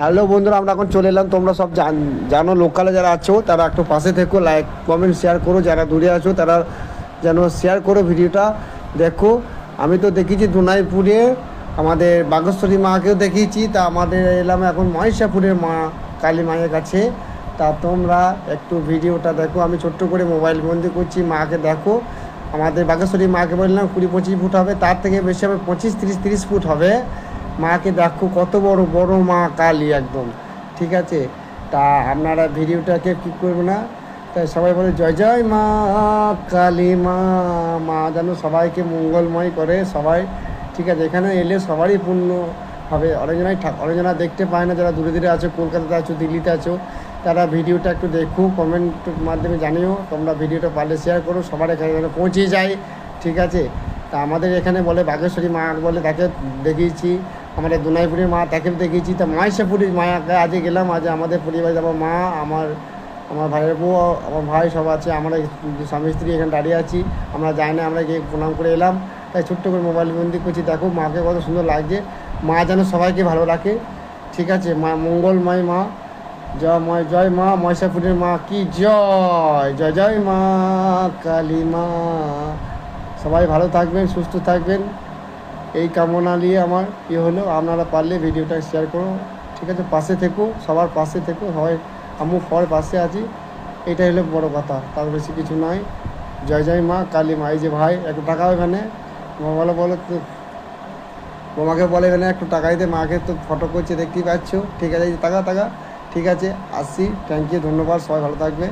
Hello বন্ধুরা, আমরা এখন চলে এলাম। তোমরা সব জানো, লোকালে যারা আছো তারা একটু পাশে থেকো, লাইক কমেন্ট শেয়ার করো। যারা দূরে আছো তারা যেন শেয়ার করো, ভিডিওটা দেখো। আমি তো দেখেছি দুনাইপুরে আমাদের বাগেশ্বরী মাকেও দেখিয়েছি, তা আমাদের এলাম এখন মহিষাপুরের মা কালী মায়ের কাছে। তা তোমরা একটু ভিডিওটা দেখো। আমি ছোট্ট করে মোবাইল বন্দি করছি, মাকে দেখো। আমাদের বাগেশ্বরী মাকে বললাম 20-25 ফুট হবে, তার থেকে বেশি হবে, 25-30 ফুট হবে। মাকে দেখো কত বড় বড় মা কালী একদম, ঠিক আছে। তা আপনারা ভিডিওটাকে কী করবে না, তাই সবাই বলে জয় জয় মা কালী মা। মা যেন সবাইকে মঙ্গলময় করে সবাই, ঠিক আছে। এখানে এলে সবারই পূর্ণ হবে। অনেকজনাই দেখতে পায় না, যারা দূরে দূরে আছো, কলকাতাতে আছো, দিল্লিতে আছো, তারা ভিডিওটা একটু দেখো, কমেন্টের মাধ্যমে জানিও। তোমরা ভিডিওটা পারলে শেয়ার করো, সবার এখানে যেন পৌঁছে যায়, ঠিক আছে। তা আমাদের এখানে বলে বাগেশ্বরী মা বলে, তাকে দেখিয়েছি। আমাদের দুনাইপুরের মা, তাকে দেখিয়েছি। তা মহিষাপুরের মায়াকে আজকে গেলাম। আজ আমাদের পরিবারে যাবো, মা, আমার ভাইয়ের বউ, আমার ভাই সব আছে। আমরা স্বামী স্ত্রী এখানে দাঁড়িয়ে আছি, আমরা যাই না, আমরা গিয়ে প্রণাম করে এলাম। তাই ছোট্ট করে মোবাইল বন্দি করছি। দেখো মাকে কত সুন্দর লাগছে। মা যেন সবাইকে ভালো রাখে, ঠিক আছে। মা মঙ্গলময় মা, জয় মা মহিষাপুরের মা কি জয়, জয় জয় মা কালী মা। সবাই ভালো থাকবেন, সুস্থ থাকবেন, এই কামনা নিয়ে আমার হলো। আপনারা পারলে ভিডিওটা শেয়ার করো, ঠিক আছে। পাশে থেকো, সবার পাশে থেকো, সবাই আমিও সবার পাশে আছি। এটাই হলো বড় কথা, তার বেশি কিছু নয়। জয় জয় মা কালী মা। এই যে ভাই একটু টাকা এখানে বলো তো, তোমাকে বলে এখানে একটু টাকা দিতে। মাকে তো ফটো করছে, দেখতেই পাচ্ছ, ঠিক আছে। টাকা ঠিক আছে। আসছি, থ্যাংক ইউ, ধন্যবাদ, সবাই ভালো থাকবে।